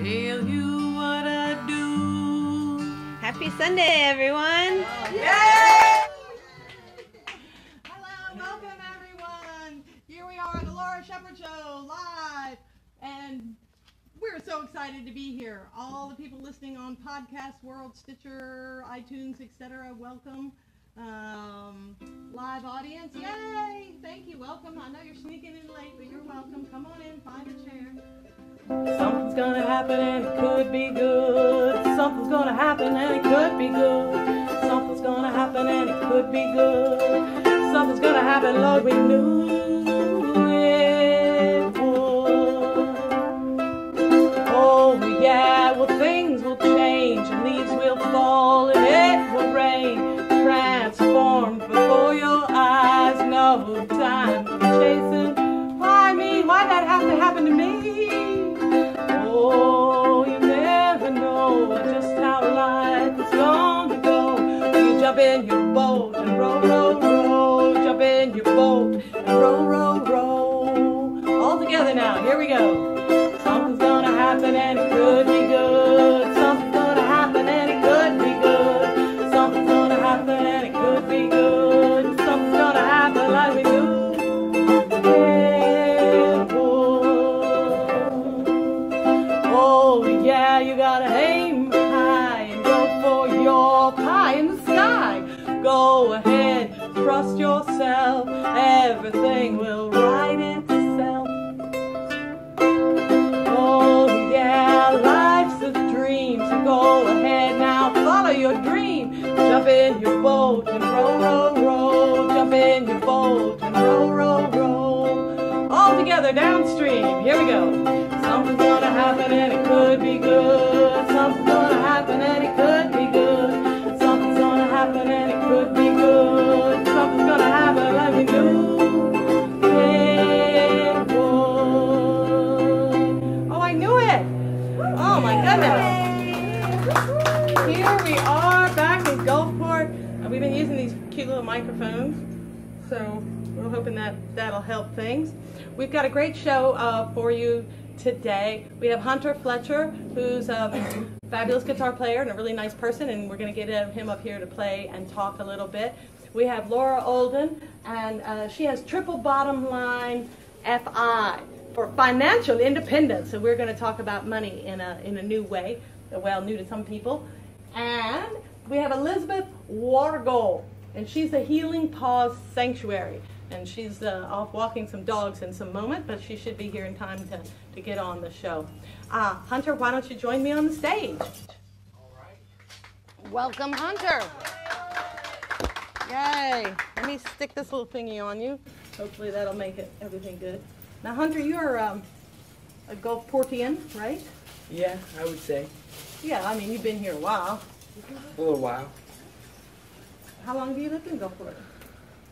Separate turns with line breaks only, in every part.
tell you what I do.
Happy Sunday, everyone.
Yay! Hello, welcome everyone. Here we are at the Laura Shepherd Show live, and we're so excited to be here. All the people listening on Podcast World, Stitcher, iTunes, etc. Welcome. Live audience, yay! Thank you, welcome. I know you're sneaking in late, but you're welcome. Come on in, find a chair. Something's gonna happen and it could be good. Something's gonna happen and it could be good. Something's gonna happen and it could be good. Something's gonna happen, Lord, we knew it would. Oh yeah, well things will change and leaves will fall and it will rain. Transformed before your eyes, no time for chasing. Why me? Why'd that have to happen to me? Oh, you never know just how life is gonna go. You jump in your boat and row, row, row. Jump in your boat and row, row, row. All together now, here we go. Something's gonna happen and it could be good. Something's gonna happen and it could be good. Something's gonna happen and it could be good. Something's gonna happen like we knew it would. Oh yeah, you gotta aim high and go for your pie in the sky. Go ahead, trust yourself, everything will right itself. Oh yeah, life's a dream, so go ahead now, follow your dream. Jump in your boat and row, row, row. Jump in your boat and row, row, row. All together downstream, here we go. Something's gonna happen and it could be good. Something's gonna happen and it could be good. Something's gonna happen and it could be good. Something's gonna happen like we knew it would. Oh, I knew it! Oh my goodness! Here we are back in Gulfport. We've been using these cute little microphones, so we're hoping that that'll help things. We've got a great show for you today. We have Hunter Fletcher, who's a fabulous guitar player and a really nice person, and we're going to get him up here to play and talk a little bit. We have Laura Olden, and she has triple bottom line FI for financial independence. So we're going to talk about money in a new way, well, new to some people. And we have Elizabeth Wargo, and she's the Healing Paws Sanctuary. And she's off walking some dogs in some moment, but she should be here in time to get on the show. Hunter, why don't you join me on the stage?
All right.
Welcome, Hunter. Yay. Let me stick this little thingy on you. Hopefully that'll make everything good. Now, Hunter, you're a Gulfportian, right?
Yeah, I would say.
Yeah, I mean, you've been here a while.
A little while.
How long have you lived in Gulfport?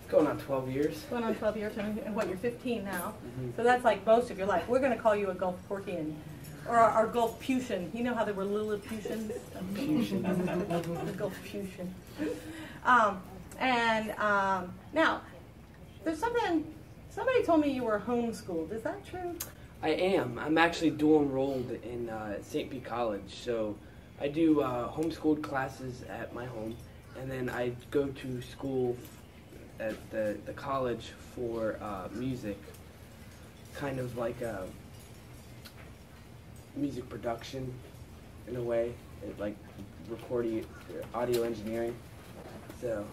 Going on 12 years.
Going on 12 years, and what, you're 15 now. So that's like most of your life. We're going to call you a Gulfportian, or our Gulfputian. You know how there were Lilliputians? The Gulfputian. Now, there's somebody told me you were homeschooled. Is that true?
I am. I'm actually dual enrolled in St. Pete College. So I do homeschooled classes at my home, and then I go to school at the college for music, kind of like music production in a way, like recording, audio engineering. So,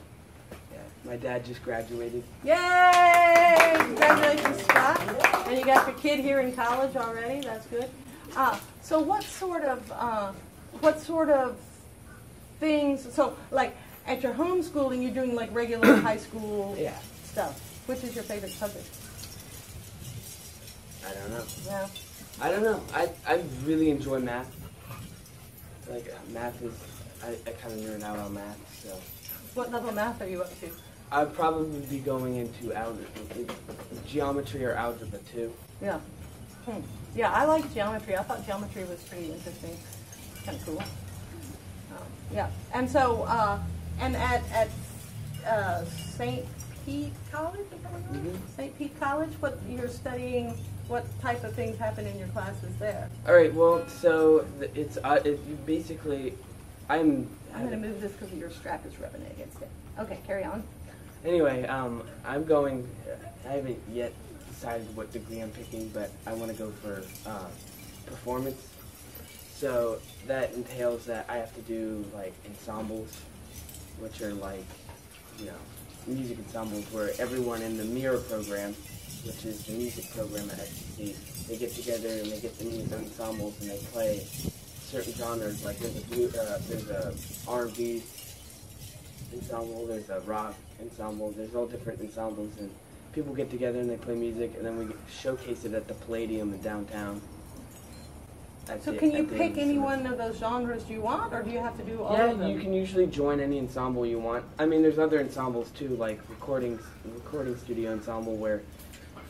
yeah, my dad just graduated.
Yay! Congratulations, Scott. And you got your kid here in college already. That's good. So what sort of things? So like at your homeschooling, you're doing like regular high school stuff. Which is your favorite subject?
I don't know.
Yeah.
I don't know. I really enjoy math. Like math is, I kind of nerd out on math. So.
What level of math are you up to?
I'd probably be going into geometry or algebra too.
Yeah. Yeah, I like geometry. I thought geometry was pretty interesting. Kind of cool. Yeah. And so, and at St. Pete College? Is that what it was?
Mhm.
St. Pete College? What you're studying? What type of things happen in your classes there?
All right. Well, so it's basically
I'm going to move this because your strap is rubbing against it. Okay, carry on.
Anyway, I'm going. I haven't yet decided what degree I'm picking, but I want to go for performance. So that entails that I have to do like ensembles, which are like, you know, music ensembles where everyone in the Mirror program, which is the music program at SEC, they get together and they get to meet ensembles and they play certain genres. Like there's a R&B ensemble, there's a rock ensemble, there's all different ensembles, and people get together and they play music, and then we showcase it at the Palladium in downtown.
So can you pick any one of those genres you want, or do you have to do all of them?
Yeah, you can usually join any ensemble you want. I mean, there's other ensembles too, like recording studio ensemble, where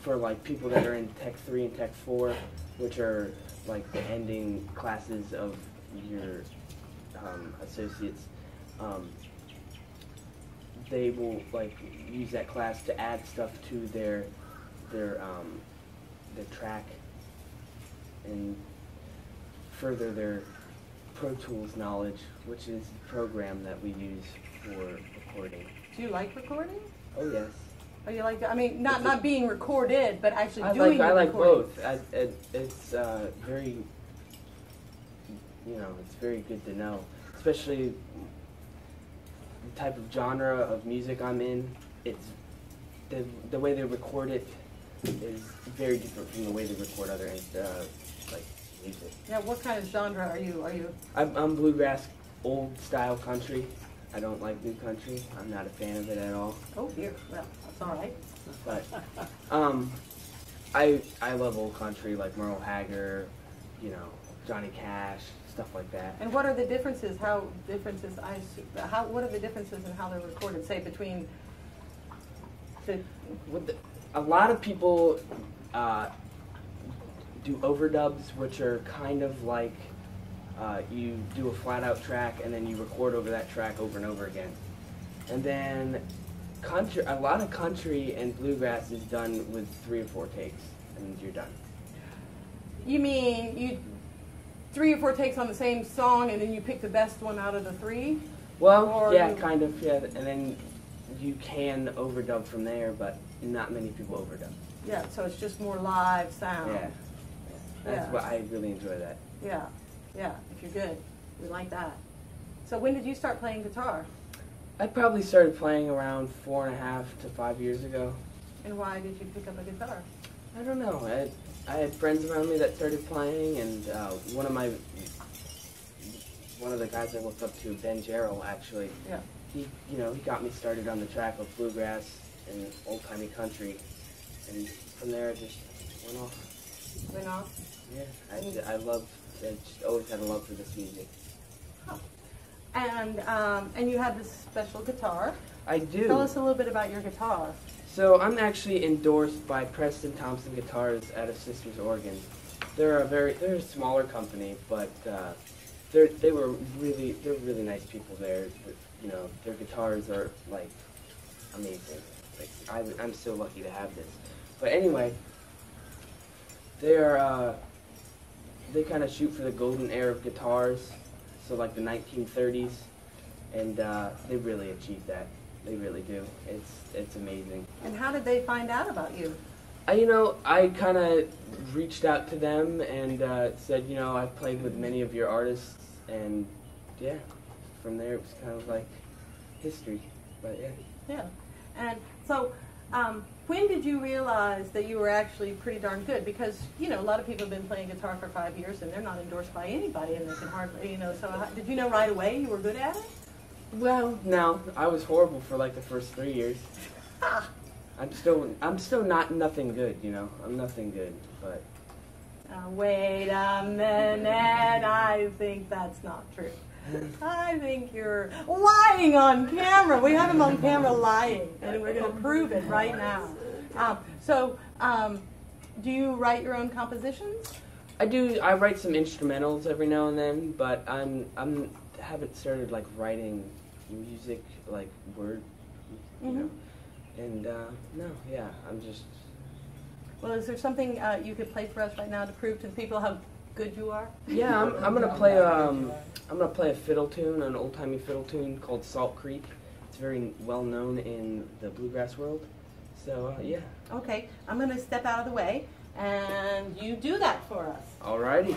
for like people that are in Tech 3 and Tech 4, which are like the ending classes of your associates, they will like use that class to add stuff to their track and further their Pro Tools knowledge, which is the program that we use for recording.
Do you like recording?
Oh yes.
Or you like? I mean, not being recorded, but actually doing the
I like
recording.
both. It's very, you know, it's very good to know, especially the type of genre of music I'm in. It's the way they record it is very different from the way they record other like music.
Yeah. What kind of genre are you?
I'm bluegrass, old style country. I don't like new country. I'm not a fan of it at all.
Oh dear. Well, that's all right.
But I love old country like Merle Haggard, you know, Johnny Cash, stuff like that.
And what are the differences? What are the differences in how they're recorded? Say between
a lot of people do overdubs, which are kind of like you do a flat out track and then you record over that track over and over again. And then a lot of country and bluegrass is done with 3 or 4 takes and you're done.
You mean you 3 or 4 takes on the same song and then you pick the best one out of the 3?
Well, yeah, kind of, yeah. And then you can overdub from there, but not many people overdub.
Yeah, so it's just more live sound.
Yeah. That's what I really enjoy that.
Yeah, yeah, if you're good. We like that. So when did you start playing guitar?
I probably started playing around 4.5 to 5 years ago.
And why did you pick up a guitar?
I don't know. I had friends around me that started playing, and one of the guys I looked up to, Ben Jarrell, actually.
Yeah.
He got me started on the track of bluegrass and old-timey country, and from there it just went off.
Went off?
Yeah, I just always had a love for this music.
Oh. And you have this special guitar.
I do.
Tell us a little bit about your guitar.
So I'm actually endorsed by Preston Thompson Guitars out of Sisters, Oregon. They're a smaller company, but they're really nice people there. You know, their guitars are like amazing. Like I'm so lucky to have this. But anyway, they kind of shoot for the golden era of guitars, so like the 1930s, and they really achieved that. They really do. It's amazing.
And how did they find out about you?
I kind of reached out to them and said, I've played with many of your artists, and yeah, from there it was kind of like history. But yeah.
Yeah. And so, when did you realize that you were actually pretty darn good? Because, a lot of people have been playing guitar for 5 years and they're not endorsed by anybody and they can hardly, so did you know right away you were good at it?
Well, no, I was horrible for like the first 3 years. I'm still nothing good, I'm nothing good, but.
Wait a minute, I think that's not true. I think you're lying on camera. We have him on camera lying, and we're going to prove it right now. Do you write your own compositions?
I do. I write some instrumentals every now and then, but I haven't started like writing music like word. And no, yeah, I'm just.
Well, is there something you could play for us right now to prove to the people how good you are?
Yeah, I'm gonna play a fiddle tune, an old timey fiddle tune called Salt Creek. It's very well known in the bluegrass world. So yeah.
Okay, I'm gonna step out of the way, and you do that for us.
Alrighty.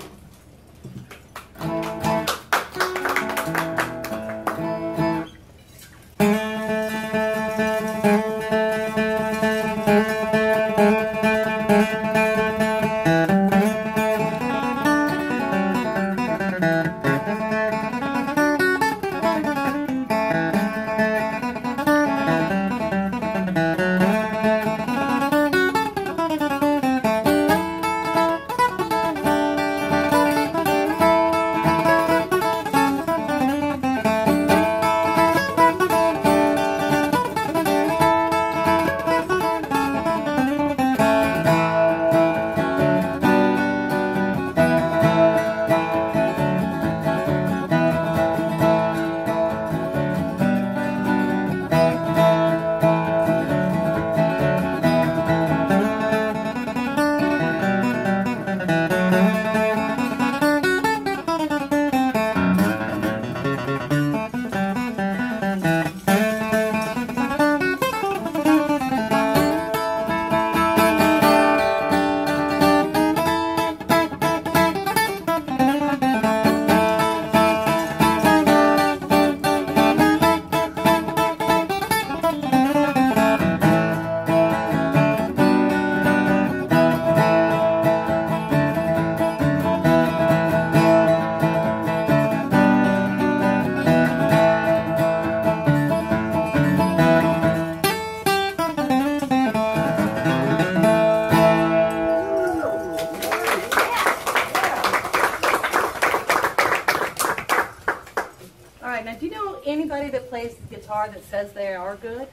Anybody that plays guitar that says they are good?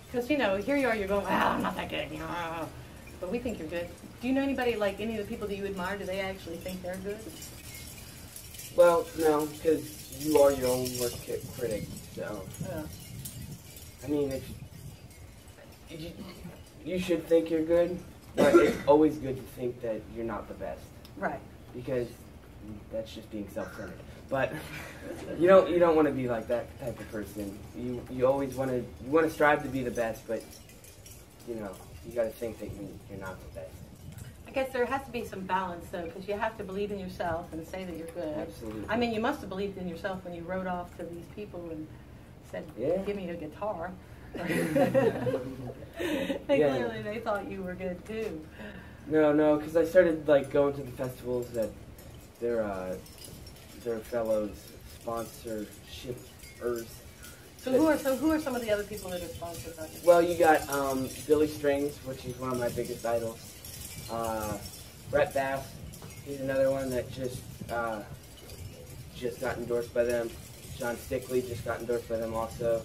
Because, you know, here you are, you're going, well, I'm not that good, you know, but we think you're good. Do you know anybody, like any of the people that you admire, do they actually think they're good?
Well, no, because you are your own worst critic, so.
Yeah.
I mean, you should think you're good, but it's always good to think that you're not the best.
Right.
Because that's just being self-centered. But you don't want to be like that type of person. You always want to strive to be the best, but you know you got to think that you're not the best.
I guess there has to be some balance though, because you have to believe in yourself and say that you're good.
Absolutely.
I mean, you must have believed in yourself when you wrote off to these people and said,
yeah.
"Give me a guitar." Clearly they thought you were good too.
No, because I started like going to the festivals that their fellows sponsorshipers.
So who are some of the other people that are sponsored by you?
Well, you got Billy Strings, which is one of my biggest idols. Brett Bass, he's another one that just got endorsed by them. John Stickley just got endorsed by them also.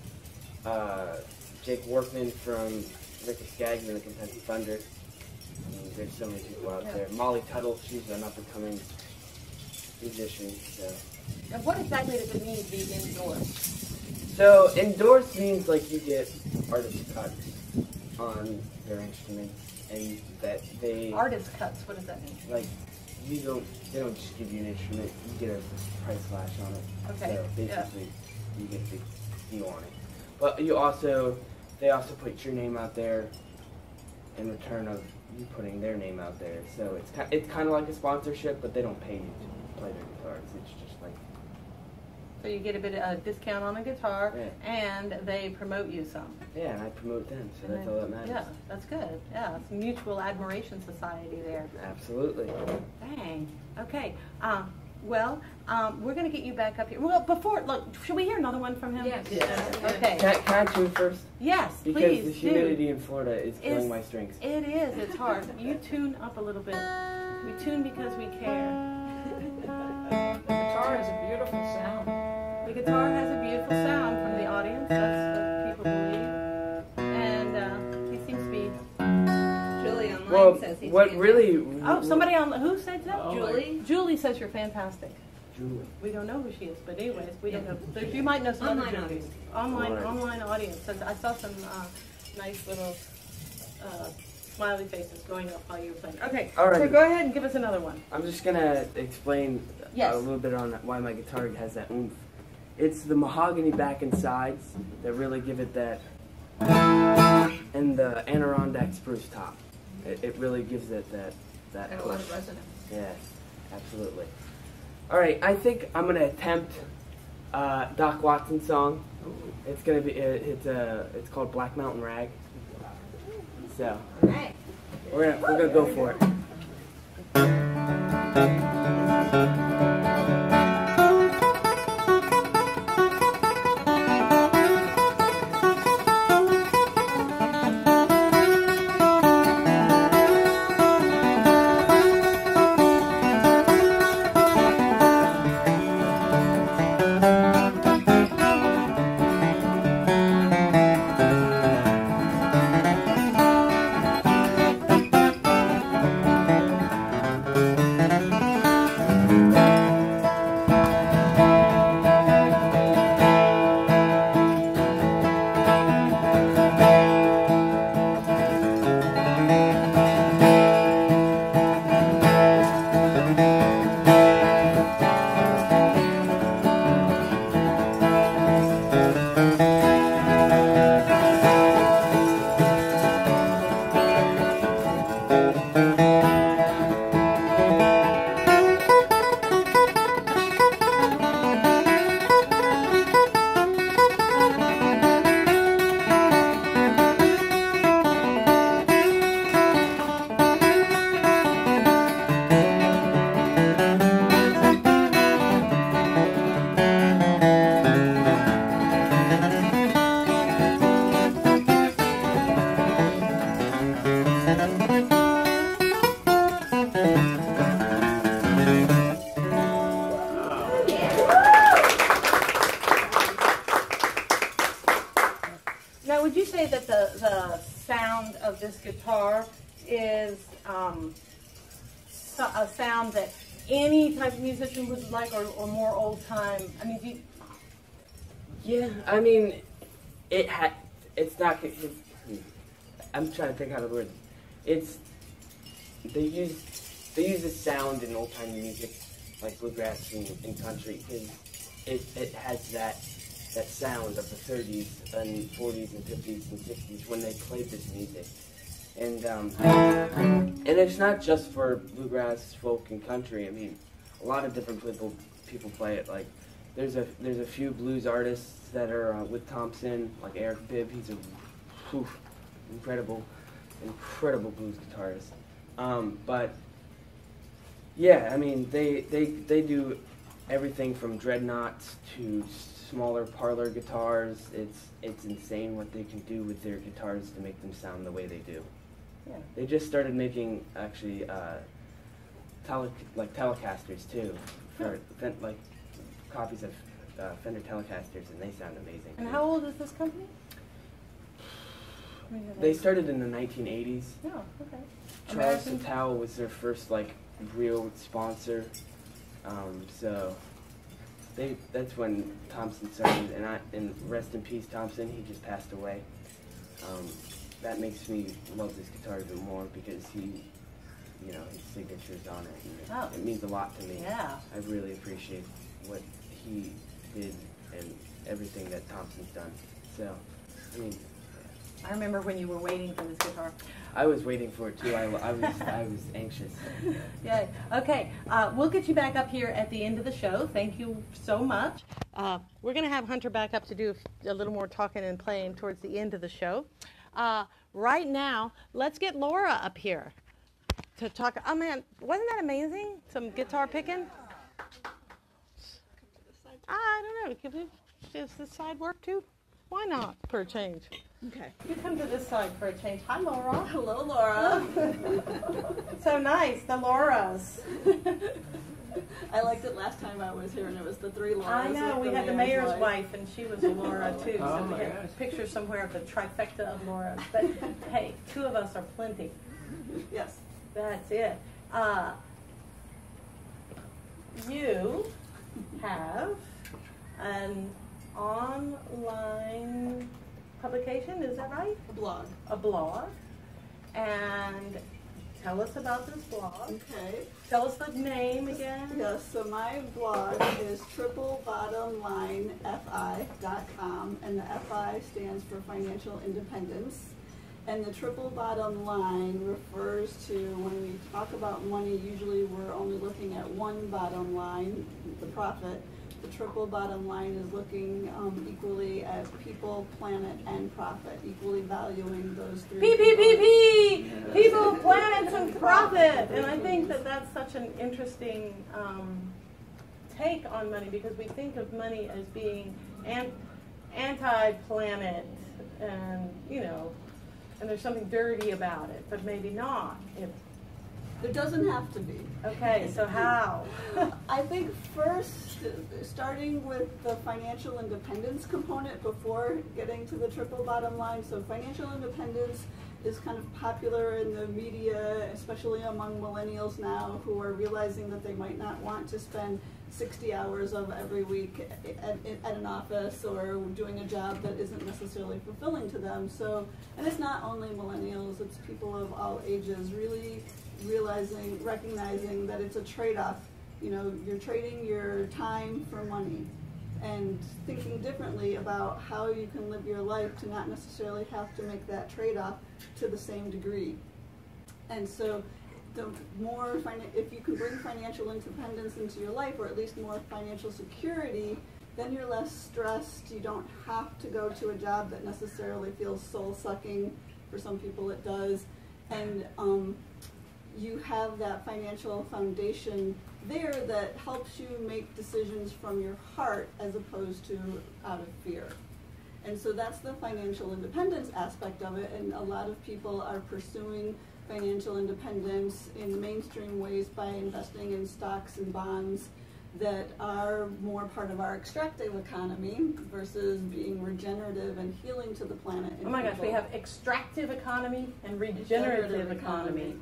Jake Workman from Ricky Skaggs and the Kentucky Thunder. I mean, there's so many people out there. Molly Tuttle, she's an up-and-coming musician. So.
And what exactly does it mean to be endorsed?
So endorsed means like you get artist cuts on their instruments, and that they
artist cuts. What does that mean?
Like they don't just give you an instrument, you get a price flash on it.
Okay.
So basically, you get the deal on it. But they also put your name out there in return of you putting their name out there. So it's kind of like a sponsorship, but they don't pay you to play their guitars. It's just like.
So you get a bit of a discount on a guitar, and they promote you some.
Yeah, and I promote them, so that's all that matters.
Yeah, that's good. Yeah, it's a mutual admiration society there.
Absolutely.
Dang. Okay. Well, we're going to get you back up here. Well, before, look, should we hear another one from him?
Yes.
Okay.
Can I tune first?
Yes,
because
please
the humidity in Florida is killing my strings.
It is. It's hard. You tune up a little bit. We tune because we care.
The guitar has a beautiful sound.
The guitar has a beautiful sound from the audience. That's what people believe. And he seems to be.
Julie online says he's
really?
Oh, somebody on who said that?
Julie.
Julie says you're fantastic.
Julie.
We don't know who she is, but anyways, we don't know. You might know some
Online
other Julies. Online audience. I saw some nice little smiley faces going up while you were playing. Okay,
Alright.
so go ahead and give us another one.
I'm just gonna explain
Yes.
a little bit on why my guitar has that oomph. It's the mahogany back and sides that really give it that, and the Adirondack spruce top. It really gives it that
And a
push.
lot of resonance.
Yes, absolutely. All right, I think I'm gonna attempt Doc Watson's song. It's gonna be it's called Black Mountain Rag. So we're gonna go for it.
Now, would you say that the sound of this guitar is a sound that any type of musician would like, or more old time? I mean,
Yeah, I mean, it's not. I'm trying to think how to word it. They use a sound in old time music, like bluegrass and country, because it has that sound of the 30s and 40s and 50s and 60s when they played this music. And it's not just for bluegrass, folk, and country. I mean, a lot of different people play it. Like there's a few blues artists that are with Thompson, like Eric Bibb. He's a incredible blues guitarist. But yeah, I mean they do everything from dreadnoughts to smaller parlor guitars. It's insane what they can do with their guitars to make them sound the way they do.
yeah.
They just started making actually Telecasters too, for like copies of Fender Telecasters, and they sound amazing.
And
too.
how old is this company?
They started in the 1980s.
Oh, okay.
Charles
American?
Sattel was their first like real sponsor. So that's when Thompson started, and rest in peace Thompson. He just passed away. That makes me love this guitar even more because his signature's on it. And it means a lot to me.
Yeah.
I really appreciate what he did and everything that Thompson's done. So, I mean,
I remember when you were waiting for this guitar.
I was waiting for it too. I was anxious.
Yeah. Okay. We'll get you back up here at the end of the show. Thank you so much. We're going to have Hunter back up to do a little more talking and playing towards the end of the show. Right now, let's get Laura up here to talk. Oh man, wasn't that amazing? Some guitar picking. I don't know. Does this side work too? Why not, for a change?
Okay.
You come to this side for a change. Hi, Laura.
Hello, Laura.
So nice, the Lauras.
I liked it last time I was here, and it was the three Lauras.
I know, we had the mayor's wife, and she was a Laura too.
Oh,
So we
my
had
gosh.
pictures somewhere of the trifecta of Lauras. But hey, two of us are plenty.
Yes.
That's it. You have an online publication, is that right?
A blog.
A blog. And tell us about this blog.
Okay.
Tell us the name again.
Yes, so my blog is triplebottomlinefi.com, and the FI stands for Financial Independence. And the triple bottom line refers to when we talk about money, usually we're only looking at one bottom line, the profit. The triple bottom line is looking equally at people, planet, and profit, equally valuing those three.
PPPP! People, planet, and profit! And I think that that's such an interesting take on money, because we think of money as being anti-planet, and, you know, and there's something dirty about it, but maybe not.
It doesn't have to be.
Okay, so how?
I think first, starting with the financial independence component before getting to the triple bottom line. So financial independence is kind of popular in the media, especially among millennials now, who are realizing that they might not want to spend 60 hours of every week at an office or doing a job that isn't necessarily fulfilling to them. So, and it's not only millennials, it's people of all ages really recognizing that it's a trade-off. You know, you're trading your time for money, and thinking differently about how you can live your life to not necessarily have to make that trade-off to the same degree. And so the more, if you can bring financial independence into your life, or at least more financial security, then you're less stressed. You don't have to go to a job that necessarily feels soul-sucking. For some people it does. And you have that financial foundation there that helps you make decisions from your heart as opposed to out of fear. And so that's the financial independence aspect of it, and a lot of people are pursuing financial independence in mainstream ways by investing in stocks and bonds that are more part of our extractive economy versus being regenerative and healing to the planet.
Oh my gosh, we have extractive economy and regenerative economy.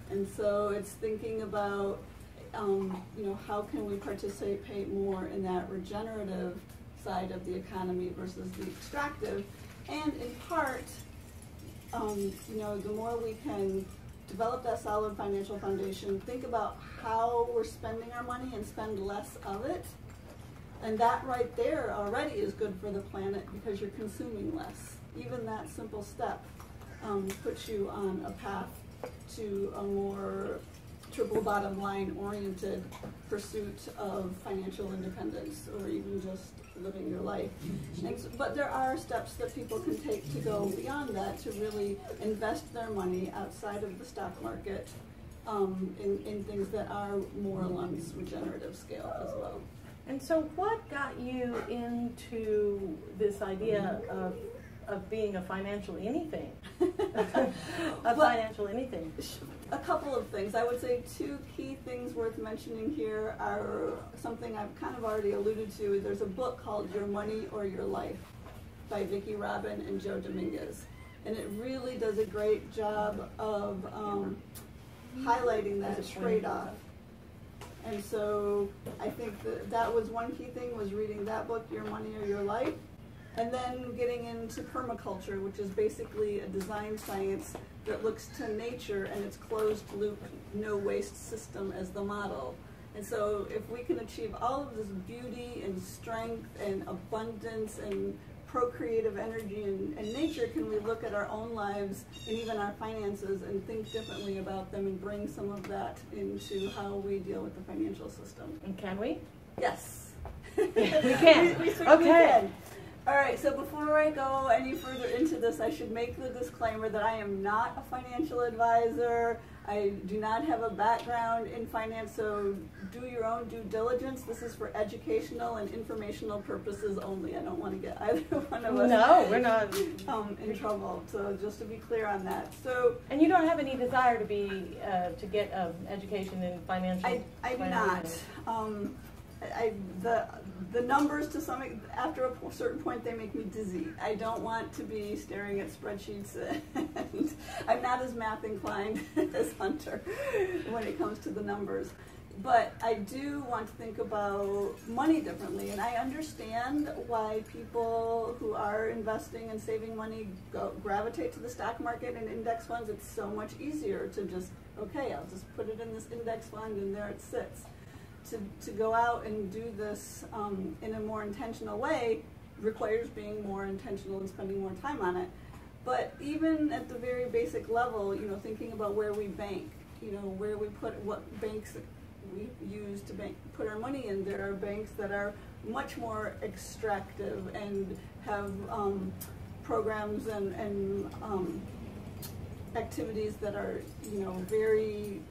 And so it's thinking about, you know, how can we participate more in that regenerative side of the economy versus the extractive, and in part, you know, the more we can develop that solid financial foundation, think about how we're spending our money and spend less of it. And that right there already is good for the planet because you're consuming less. Even that simple step puts you on a path to a more triple bottom line oriented pursuit of financial independence, or even just living your life. And so, but there are steps that people can take to go beyond that, to really invest their money outside of the stock market in things that are more along this regenerative scale as well.
And so what got you into this idea of being a financial anything? Financial anything?
A couple of things. I would say two key things worth mentioning here are something I've kind of already alluded to. There's a book called Your Money or Your Life by Vicki Robin and Joe Dominguez. And it really does a great job of highlighting that trade-off. And so I think that was one key thing, was reading that book, Your Money or Your Life. And then getting into permaculture, which is basically a design science that looks to nature and its closed loop, no waste system as the model. And so if we can achieve all of this beauty and strength and abundance and procreative energy and nature, can we look at our own lives and even our finances and think differently about them and bring some of that into how we deal with the financial system?
And can we?
Yes.
We can.
we certainly can. All right, so before I go any further into this, I should make the disclaimer that I am not a financial advisor. I do not have a background in finance, so do your own due diligence. This is for educational and informational purposes only. I don't want to get either one of us
we're not
in trouble. So just to be clear on that. So,
and you don't have any desire to be to get education in financial.
I do not. The numbers, to some, after a certain point, they make me dizzy. I don't want to be staring at spreadsheets, and I'm not as math inclined as Hunter when it comes to the numbers. But I do want to think about money differently, and I understand why people who are investing and saving money gravitate to the stock market and index funds. It's so much easier to just, okay, I'll just put it in this index fund and there it sits. To go out and do this in a more intentional way requires being more intentional and spending more time on it. But even at the very basic level, you know, thinking about where we bank, you know, where we put what banks we use to put our money in. There are banks that are much more extractive and have programs and activities that are, you know, very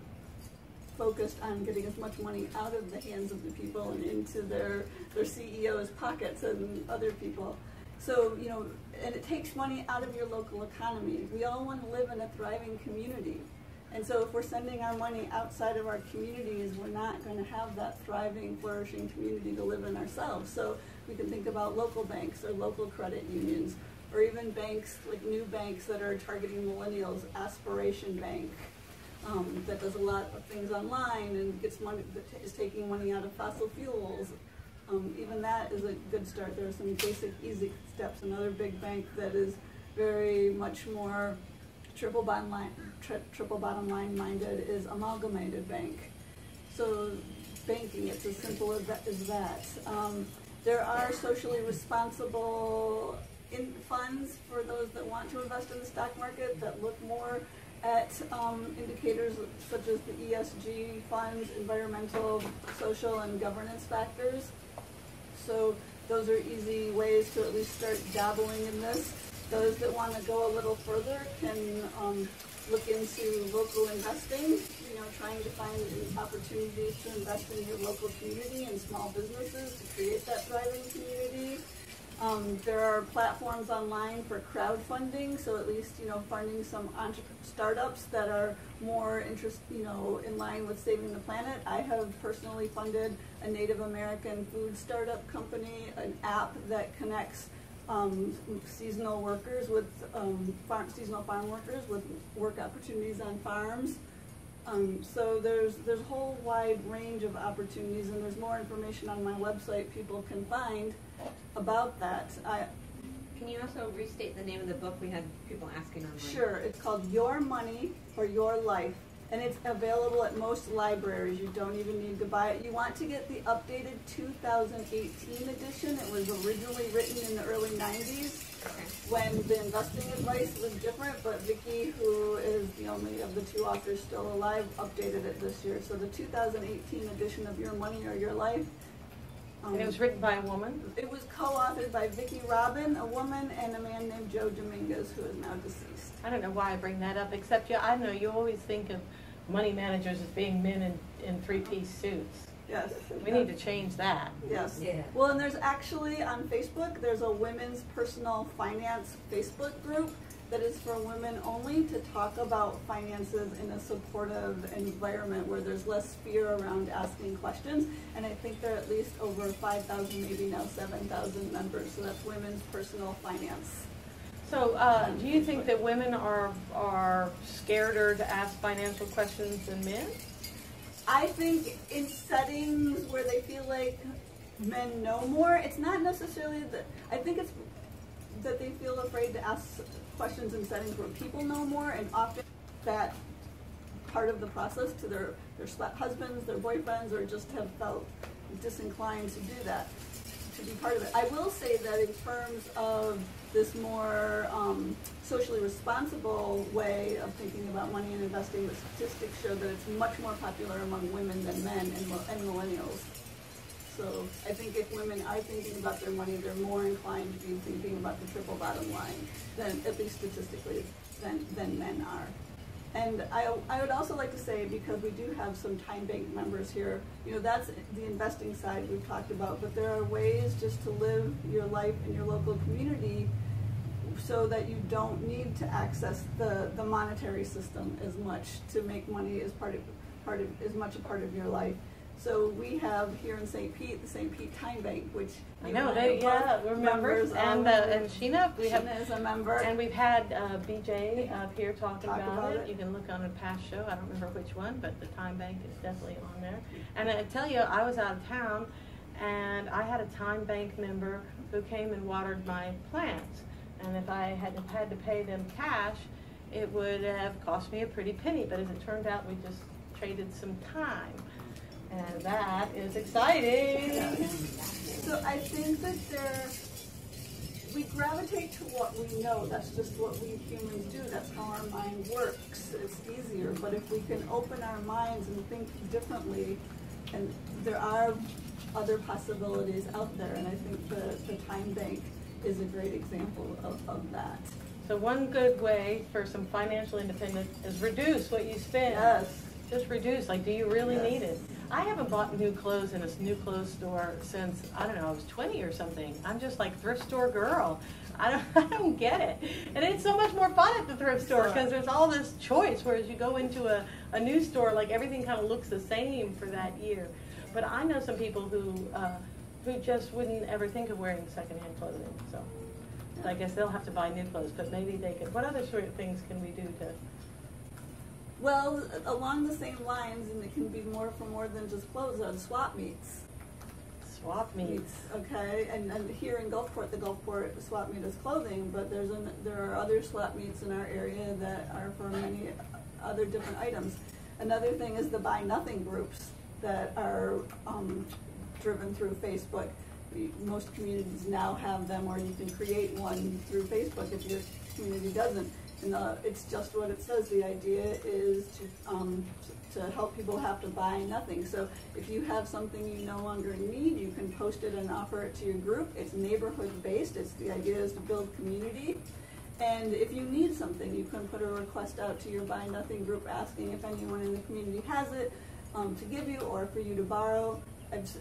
focused on getting as much money out of the hands of the people and into their CEOs' pockets and other people. So, you know, and it takes money out of your local economy. We all want to live in a thriving community. And so if we're sending our money outside of our communities, we're not going to have that thriving, flourishing community to live in ourselves. So we can think about local banks or local credit unions, or even banks, like new banks that are targeting millennials, Aspiration Bank, that does a lot of things online and gets money, that is taking money out of fossil fuels. Even that is a good start. There are some basic, easy steps. Another big bank that is very much more triple bottom line minded is Amalgamated Bank. So banking, it's as simple as that. There are socially responsible funds for those that want to invest in the stock market that look more at indicators such as the ESG funds, environmental, social, and governance factors. So those are easy ways to at least start dabbling in this. Those that want to go a little further can look into local investing, you know, trying to find opportunities to invest in your local community and small businesses to create that thriving community. There are platforms online for crowdfunding, so at least, you know, funding some startups that are more in line with saving the planet. I have personally funded a Native American food startup company, an app that connects seasonal workers with seasonal farm workers with work opportunities on farms. So there's a whole wide range of opportunities, and there's more information on my website people can find about that.
Can you also restate the name of the book? We had people asking online.
Sure, it's called Your Money or Your Life, and it's available at most libraries. You don't even need to buy it. You want to get the updated 2018 edition. It was originally written in the early 90s when the investing advice was different, but Vicki, who is the only of the two authors still alive, updated it this year. So the 2018 edition of Your Money or Your Life.
And it was written by a woman?
It was co-authored by Vicki Robin, a woman, and a man named Joe Dominguez, who is now deceased.
I don't know why I bring that up, except I know you always think of money managers as being men in three-piece suits.
Yes.
We need to change that.
Yes.
Yeah.
Well, and there's actually on Facebook, there's a women's personal finance Facebook group that is for women only to talk about finances in a supportive environment where there's less fear around asking questions. And I think there are at least over 5,000, maybe now 7,000 members. So that's women's personal finance.
So do you think that women are scareder to ask financial questions than men?
I think in settings where they feel like men know more, it's not necessarily that, I think it's that they feel afraid to ask questions in settings where people know more, and often that part of the process to their husbands, their boyfriends, or just have felt disinclined to do that, to be part of it. I will say that in terms of this more socially responsible way of thinking about money and investing, the statistics show that it's much more popular among women than men and millennials. So I think if women are thinking about their money, they're more inclined to be thinking about the triple bottom line, than, at least statistically, than men are. And I would also like to say, because we do have some Time Bank members here, you know, that's the investing side we've talked about, but there are ways just to live your life in your local community so that you don't need to access the monetary system as much to make money as as much a part of your life. So we have here in St. Pete, the St. Pete Time Bank, which
I know, we're members, and Sheena,
Sheena is a member.
And we've had BJ up here talking about it. You can look on a past show, I don't remember which one, but the Time Bank is definitely on there. And I tell you, I was out of town, and I had a Time Bank member who came and watered my plants. And if I had to pay them cash, it would have cost me a pretty penny, but as it turned out, we just traded some time. And that is exciting.
So I think that we gravitate to what we know. That's just what we humans do. That's how our mind works. It's easier. But if we can open our minds and think differently, and there are other possibilities out there, and I think the Time Bank is a great example of that.
So one good way for some financial independence is reduce what you spend.
Yes.
Just reduce. Like, do you really
Yes.
need it? I haven't bought new clothes in a new clothes store since, I don't know, I was 20 or something. I'm just like thrift store girl. I don't get it. And it's so much more fun at the thrift store because there's all this choice, whereas you go into a new store, like everything kind of looks the same for that year. But I know some people who just wouldn't ever think of wearing secondhand clothing. So I guess they'll have to buy new clothes, but maybe they could. What other sort of things can we do to?
Well, along the same lines, and it can be more for more than just clothes, are the swap meets.
Swap meets.
Okay, and here in Gulfport, the Gulfport swap meet is clothing, but there are other swap meets in our area that are for many other different items. Another thing is the Buy Nothing groups that are driven through Facebook. Most communities now have them, or you can create one through Facebook if your community doesn't. And it's just what it says. The idea is to help people have to buy nothing. So if you have something you no longer need, you can post it and offer it to your group. It's neighborhood based. The idea is to build community. And if you need something, you can put a request out to your Buy Nothing group asking if anyone in the community has it to give you or for you to borrow.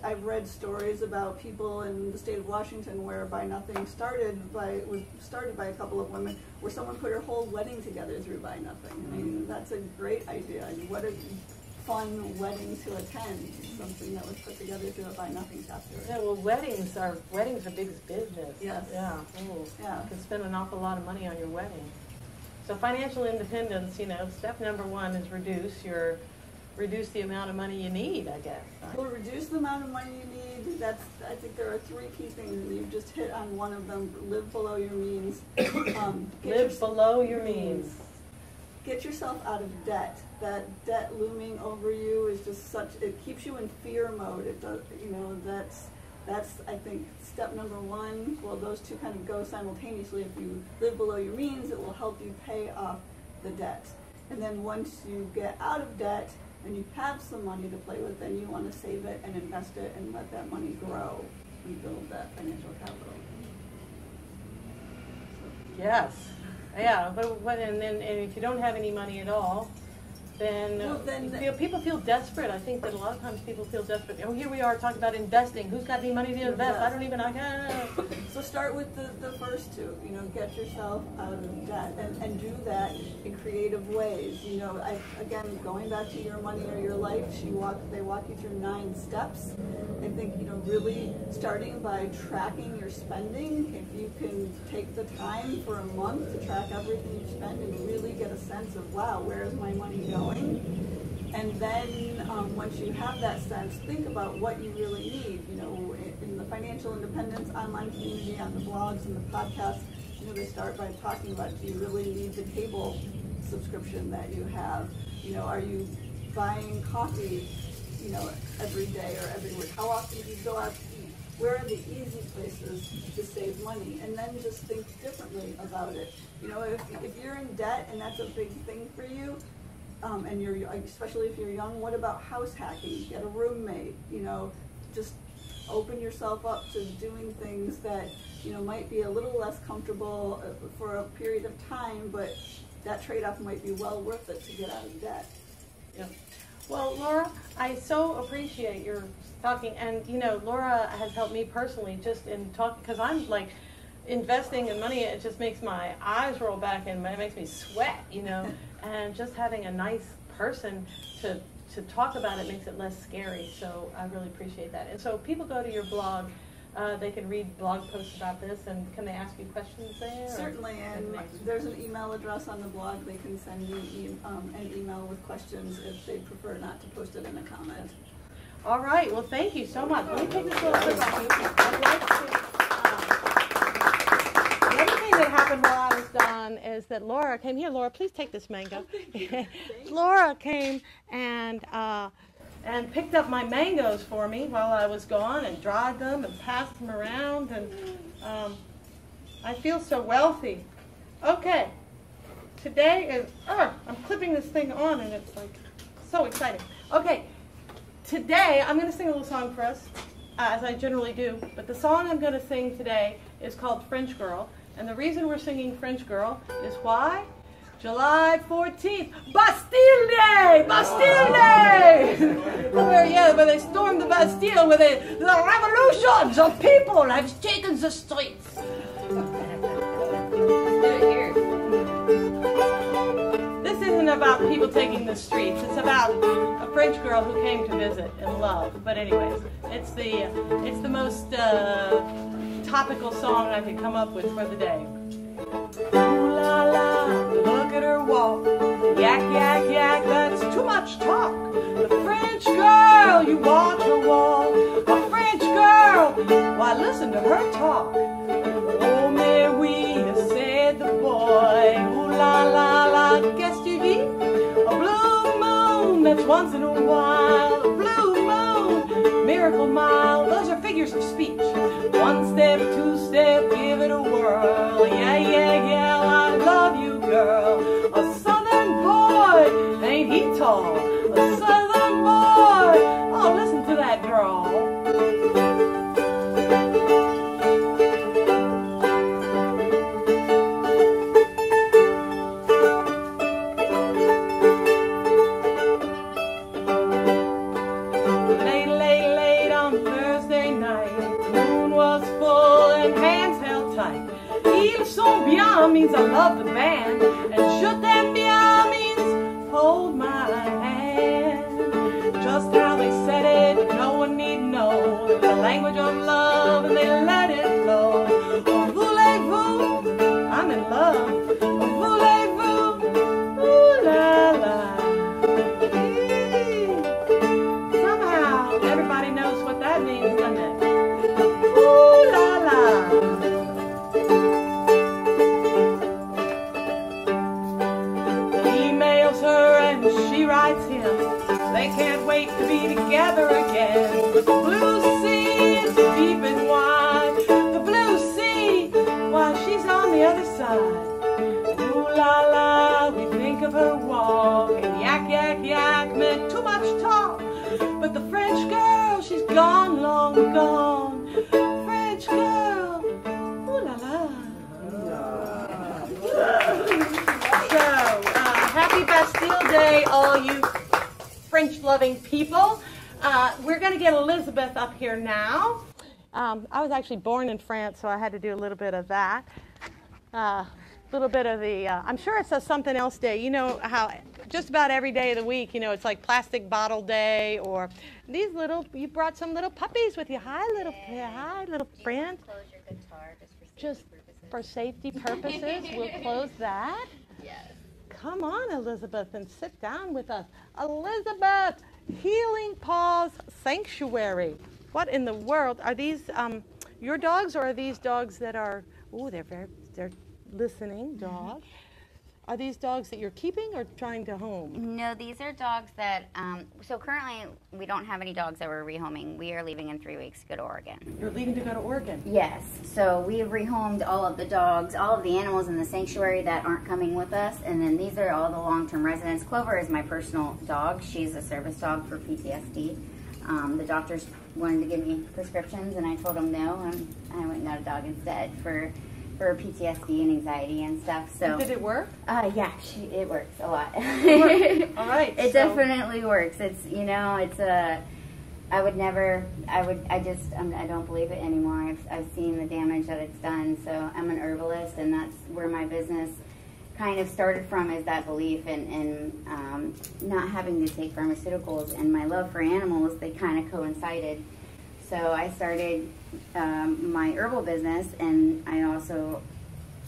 I've read stories about people in the state of Washington where Buy Nothing was started by a couple of women, where someone put her whole wedding together through Buy Nothing. I mean, that's a great idea. I mean, what a fun wedding to attend, something that was put together through a Buy Nothing chapter.
Yeah, well, weddings are big business.
Yes.
Yeah. Ooh.
Yeah.
You can spend an awful lot of money on your wedding. So financial independence, step number one is reduce the amount of money you need, I guess.
Well, reduce the amount of money you need. I think there are three key things, and you've just hit on one of them. Live below your means.
Live below your means.
Get yourself out of debt. That debt looming over you is just it keeps you in fear mode. It does, that's I think step number one. Well, those two kind of go simultaneously. If you live below your means, it will help you pay off the debt. And then once you get out of debt, and you have some money to play with, then you want to save it and invest it and let that money grow and build that financial capital.
Yes. Yeah, but and if you don't have any money at all, then people feel desperate. I think that a lot of times people feel desperate. Oh, here we are talking about investing. Who's got any money to invest? I don't even.
So start with the first two. Get yourself out of debt and do that in creative ways. Again, going back to Your Money or Your Life, they walk you through 9 steps. I think really starting by tracking your spending. If you can take the time for a month to track everything you spend and really get a sense of, wow, where is my money going? And then once you have that sense, think about what you really need. In the Financial Independence online community, on the blogs and the podcasts, they start by talking about, do you really need the cable subscription that you have? Are you buying coffee, every day or every week? How often do you go out to eat? Where are the easy places to save money? And then just think differently about it. If you're in debt and that's a big thing for you, and especially if you're young, what about house hacking? Get a roommate, just open yourself up to doing things that, might be a little less comfortable for a period of time, but that trade-off might be well worth it to get out of debt.
Yeah. Well, Laura, I so appreciate your talking, and Laura has helped me personally just in talking, because I'm like, investing in money, it just makes my eyes roll back and it makes me sweat, and just having a nice person to to talk about it makes it less scary. So I really appreciate that. And so people go to your blog. They can read blog posts about this, and can they ask you questions there?
Certainly, and there's an email address on the blog. They can send you an email with questions if they prefer not to post it in a comment.
All right. Well, thank you so much. Let me take this little clip off you. I'd like to, the other thing that happened while I was gone is that Laura came here. Laura, please take this mango. Laura came and picked up my mangoes for me while I was gone and dried them and passed them around, and I feel so wealthy. Okay, today is, I'm clipping this thing on and it's like so exciting. Okay, today I'm going to sing a little song for us, as I generally do, but the song I'm going to sing today is called French Girl, and the reason we're singing French Girl is why? July 14th, Bastille Day! Bastille Day! where they stormed the Bastille, where the revolution of people have taken the streets. This isn't about people taking the streets. It's about a French girl who came to visit and love. But anyways, it's the most topical song I could come up with for the day. Ooh la la, look at her walk. Yak, yak, yak, that's too much talk. The French girl, you watch her walk. A French girl, why listen to her talk. Oh, mais oui, said the boy. Ooh la la la, qu'est-ce tu dis? A blue moon, that's once in a while. A blue moon, miracle mile, those are figures of speech. One step, two step, give it a whirl. Yeah, yeah, yeah, I love you, girl. A southern boy, ain't he tall? A southern boy, oh, listen to that drawl. Late on Thursday night, the moon was full and hands held tight. Ils sont bien means I love the band, and je t'aime bien means hold my hand. Just how they said it, no one need know. The language of love, and they let it flow. Voulez-vous? I'm in love. Voulez-vous? Ooh la la. Somehow everybody knows what that means, doesn't it? Ooh la la. Emails her and she writes him. They can't wait to be together again. But the blue sea is deep and wide. The blue sea, while she's on the other side. Ooh la la, we think of her walk. And yak, yak, yak meant too much talk. But the French girl, she's gone, long gone. French girl, ooh la la. So, happy Bastille Day, all you French-loving people. We're going to get Elizabeth up here now. I was actually born in France, so I had to do a little bit of that. A little bit of the, I'm sure it's a something else day. You know how just about every day of the week, you know, it's like plastic bottle day, or these little, you brought some little puppies with you. Hi, little friend.
Close your guitar
Just for safety purposes, we'll close that.
Yes.
Come on, Elizabeth, and sit down with us. Elizabeth, Healing Paws Sanctuary. What in the world? Are these your dogs, or are these dogs that are, oh, they're listening dogs. Are these dogs that you're keeping or trying to home?
No, these are dogs that, so currently we don't have any dogs that we're rehoming. We are leaving in 3 weeks to go to Oregon.
You're leaving to go to Oregon?
Yes. So we have rehomed all of the dogs, all of the animals in the sanctuary that aren't coming with us. And then these are all the long-term residents. Clover is my personal dog. She's a service dog for PTSD. The doctors wanted to give me prescriptions, and I told them no, and I went and got a dog instead for PTSD and anxiety and stuff. So
did it work?
Yeah, it works a lot.
All right.
It definitely works. It's, you know, it's a, I don't believe it anymore. I've seen the damage that it's done. So I'm an herbalist, and that's where my business kind of started from is that belief in not having to take pharmaceuticals, and my love for animals, they kind of coincided. So I started my herbal business, and I also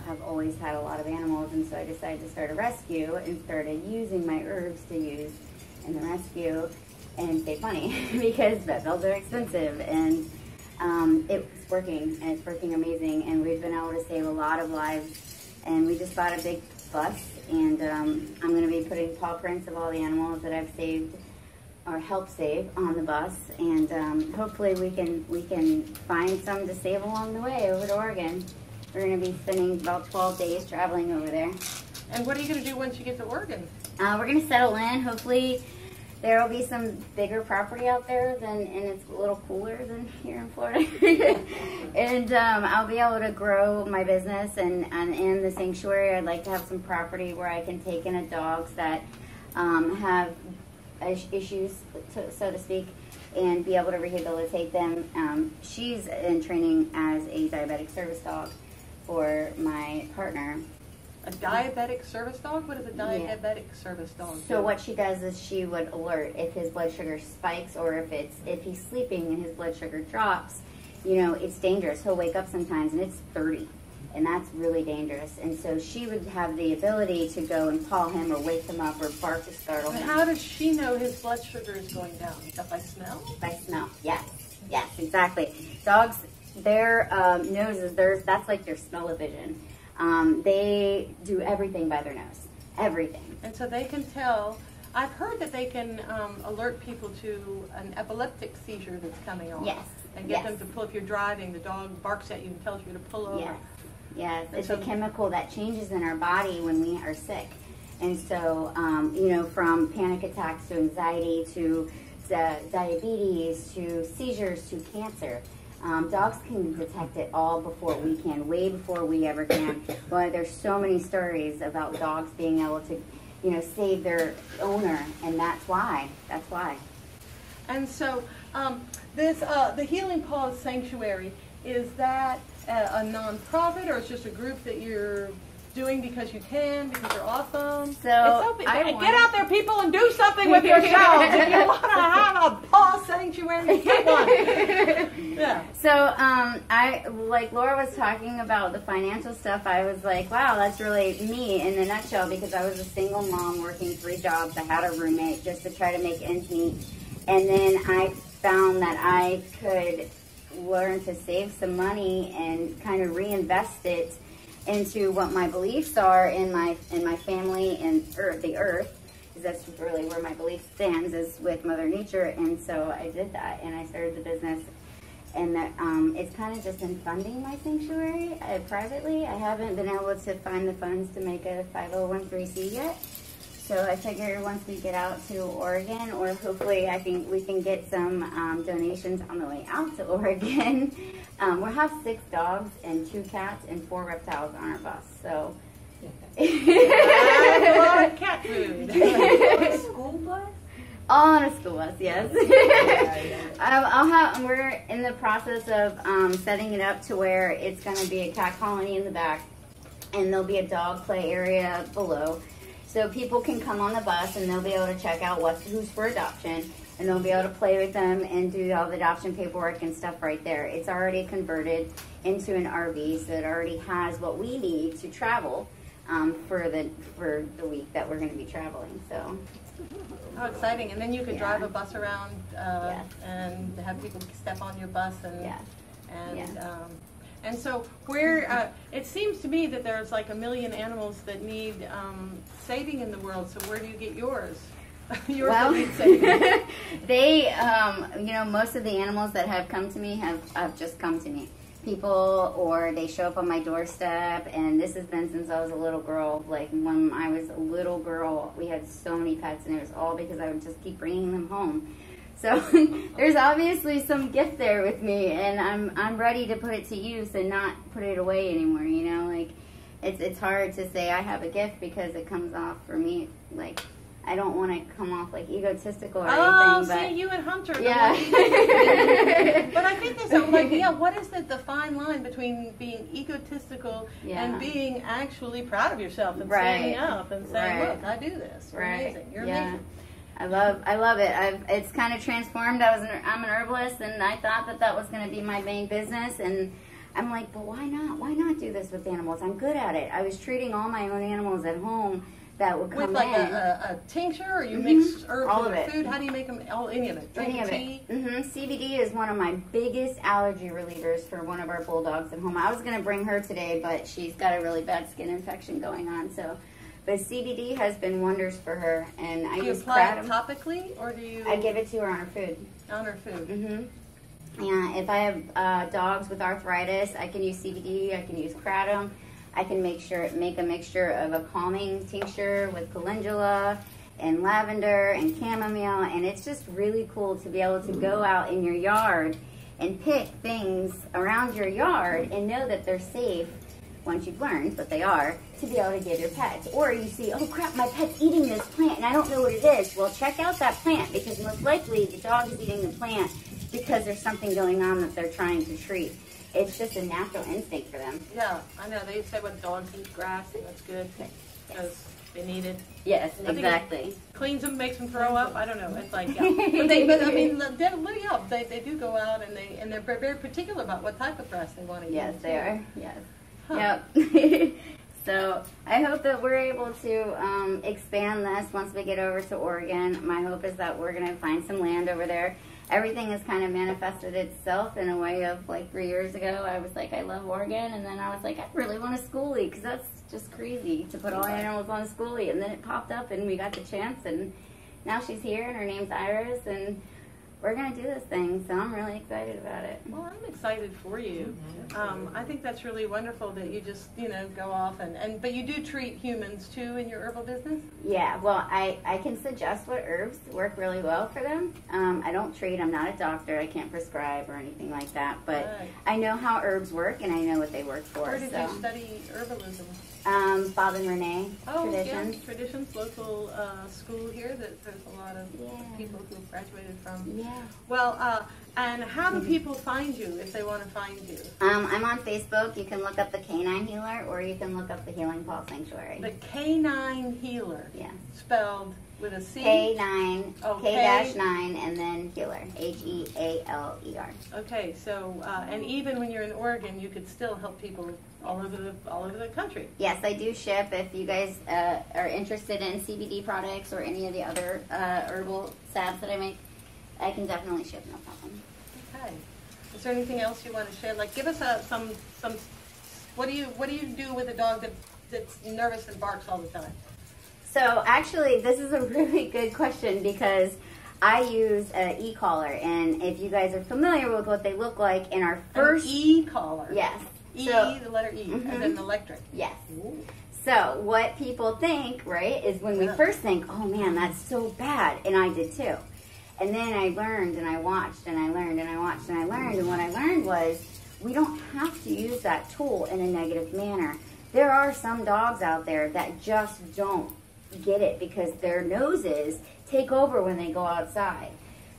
have always had a lot of animals, and so I decided to start a rescue and started using my herbs to use in the rescue and save money because vet bills are expensive, and it's working, and it's working amazing, and we've been able to save a lot of lives. And we just bought a big bus, and I'm going to be putting paw prints of all the animals that I've saved or helped save on the bus, and hopefully we can find some to save along the way over to Oregon. We're going to be spending about 12 days traveling over there.
And what are you going to do once you get to Oregon?
We're going to settle in. Hopefully there will be some bigger property out there, and it's a little cooler than here in Florida. And I'll be able to grow my business, and in the sanctuary I'd like to have some property where I can take in dogs that have issues, so to speak, and be able to rehabilitate them. She's in training as a diabetic service dog for my partner.
A diabetic service dog? What is a diabetic service dog?
So what she does is she would alert if his blood sugar spikes, or if he's sleeping and his blood sugar drops. You know, it's dangerous. He'll wake up sometimes and it's 30, and that's really dangerous. And so she would have the ability to go and call him or wake him up or bark to startle
But
him.
how does she know his blood sugar is going down? Is that by smell?
By smell. Yes, exactly. Dogs, their noses, that's like their smell-o-vision. They do everything by their nose, everything.
And so they can tell. I've heard that they can alert people to an epileptic seizure that's coming on.
Yes.
And get them to pull. If you're driving, the dog barks at you and tells you to pull over.
Yes. It's a chemical that changes in our body when we are sick. And so, you know, from panic attacks to anxiety to diabetes to seizures to cancer. Dogs can detect it all before we can, way before we ever can. But there's so many stories about dogs being able to, you know, save their owner, and that's why.
And so, the Healing Paws Sanctuary, is that a non-profit, or it's just a group that you're doing because you can, because you're awesome?
So
get out there, people, and do something with yourselves. If you want to have a paw sanctuary, get one. Yeah.
So I, like Laura was talking about the financial stuff, I was like, wow, that's really me in a nutshell, because I was a single mom working 3 jobs. I had a roommate just to try to make ends meet. And then I found that I could learn to save some money and kind of reinvest it into what my beliefs are in my family and the earth, because that's really where my belief stands, is with Mother Nature. And so I did that, and I started the business, and that it's kind of just been funding my sanctuary privately. I haven't been able to find the funds to make a 501(c) yet. So I figure once we get out to Oregon, or hopefully I think we can get some donations on the way out to Oregon. We'll have 6 dogs and 2 cats and 4 reptiles on our bus. So
cat food.
School bus?
all on a school bus, yes. We're in the process of setting it up to where it's going to be a cat colony in the back, and there'll be a dog play area below. So people can come on the bus and they'll be able to check out who's for adoption, and they'll be able to play with them and do all the adoption paperwork and stuff right there. It's already converted into an RV, so it already has what we need to travel for the week that we're going to be traveling. So
How exciting. And then you could
Yeah.
drive a bus around
Yes.
and have people step on your bus. And
Yes.
and
Yes.
and so where it seems to me that there's like 1 million animals that need saving in the world. So where do you get yours? Yours
Well,
that need saving.
they, you know, most of the animals that have come to me have just come to me. People, or they show up on my doorstep, and this has been since I was a little girl. Like when I was a little girl, we had so many pets, and it was all because I would just keep bringing them home. So there's obviously some gift there with me, and I'm ready to put it to use and not put it away anymore. You know, like it's hard to say I have a gift because it comes off for me like I don't want to come off like egotistical or
Oh,
anything,
see, you and Hunter. the
yeah.
one But I think there's a, like, yeah, what is the fine line between being egotistical
Yeah.
and being actually proud of yourself and
Right.
standing up and saying,
Right.
look, I do this. You're
Right.
amazing. You're
Yeah.
amazing.
I love it. It's kind of transformed. I'm an herbalist, and I thought that was going to be my main business, and I'm like, but why not? Why not do this with animals? I'm good at it. I was treating all my own animals at home that would come
With like
in.
a tincture, or you
Mhm.
mix herbs
All
with
of
your
it.
food? How do you make them? Any of it?
Any of
tea?
it. CBD is one of my biggest allergy relievers for one of our bulldogs at home. I was going to bring her today, but she's got a really bad skin infection going on. But CBD has been wonders for her, and I
Do you
use
apply it
kratom.
topically, or do you
I give it to her on her food.
on her food?
Yeah, if I have dogs with arthritis, I can use CBD. I can use kratom. I can make a mixture of a calming tincture with calendula and lavender and chamomile, and it's just really cool to be able to go out in your yard and pick things around your yard and know that they're safe once you've learned what they are to be able to give your pets. Or you see, oh crap, my pet's eating this plant and I don't know what it is. Well, check out that plant, because most likely the dog is eating the plant because there's something going on that they're trying to treat. It's just a natural instinct for them.
Yeah, I know. They say when dogs eat grass, that's good because they need it.
Yes,
I think
exactly.
Cleans them, makes them throw up. I don't know. It's like, yeah. But I mean, they do go out and they're very particular about what type of grass they want to eat.
Yes, they are. Yes.
Huh.
Yep. So I hope that we're able to expand this once we get over to Oregon. My hope is that we're going to find some land over there. Everything has kind of manifested itself in a way of like 3 years ago. I was like, I love Oregon. And then I was like, I really want a schoolie, because that's just crazy to put all animals on a schoolie. And then it popped up and we got the chance. And now she's here and her name's Iris. And we're going to do this thing. So I'm really excited about it.
Well, I'm excited for you. I think that's really wonderful that you just, go off but you do treat humans too in your herbal business?
Yeah, well, I can suggest what herbs work really well for them. I don't treat, I'm not a doctor, I can't prescribe or anything like that, but
Right.
I know how herbs work and I know what they work for.
Where did
so.
you study herbalism?
Bob and Renee,
Oh,
Traditions.
yeah, Traditions, local school here that there's a lot of
Yeah.
people who graduated from.
Yeah.
Well, and how do people find you if they want to find you?
I'm on Facebook. You can look up the Canine Healer, or you can look up the Healing Paw Sanctuary.
The Canine Healer,
Yeah.
spelled with a C.
K9,
Oh,
K-9, and then Healer, Healer.
Okay, so and even when you're in Oregon, you could still help people all over the country.
Yes, I do ship. If you guys are interested in CBD products or any of the other herbal salves that I make, I can definitely ship, no problem.
Okay. Is there anything else you want to share? Like, give us some. What do you do with a dog that's nervous and barks all the time?
So actually, this is a really good question, because I use an e-collar, and if you guys are familiar with what they look like in our first
An e-collar.
yes,
The letter E,
Mhm.
as in electric.
yes.
Ooh.
So what people think, right, is when we
Yeah.
first think, oh man, that's so bad, and I did too. And then I learned and I watched and I learned and I watched and I learned, and what I learned was we don't have to use that tool in a negative manner. There are some dogs out there that just don't get it because their noses take over when they go outside.